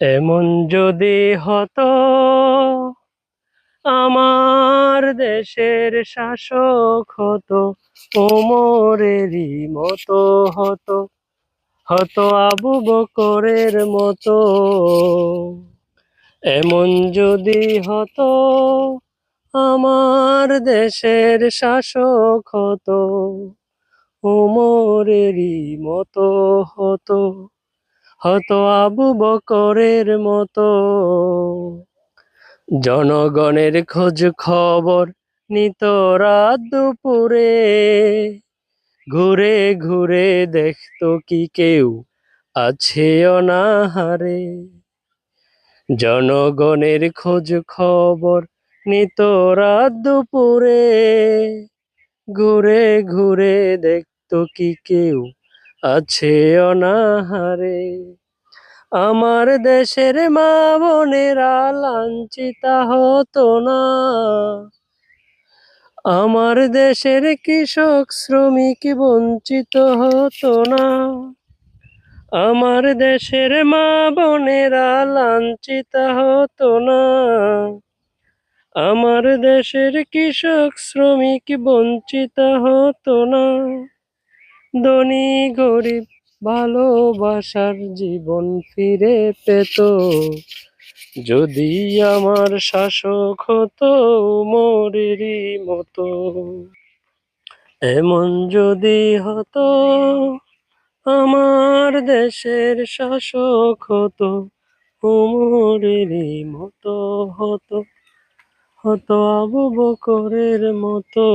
এমন যদি হতো আমার দেশের শাসক হতো ওমরেরই মতো হতো, হতো আবু বকরের মতো। এমন যদি হতো আমার দেশের শাসক হতো ওমরেরই মতো হতো, হতো আবু বকরের মতো। জনগণের খোঁজ খবর নিত রাত দুপুরে, ঘুরে ঘুরে দেখতো কি কেউ আছে অনাহারে। জনগণের খোঁজ খবর নিত রাত দুপুরে, ঘুরে ঘুরে দেখতো কি কেউ আছে অনাহারে। আমার দেশের মা বোনেরা লাঞ্ছিতা হতো না, আমার দেশের কৃষক শ্রমিক বঞ্চিত হতো না। আমার দেশের মা বোনেরা লাঞ্ছিত হতো না, আমার দেশের কৃষক শ্রমিক বঞ্চিত হতো না। ধনী গরিব ভালোবাসার জীবন ফিরে পেত, যদি আমার শাসক হতো ওমরেরই মতো। এমন যদি হতো আমার দেশের শাসক হতো ওমরেরই মতো, হতো হতো আবু বকরের মতো।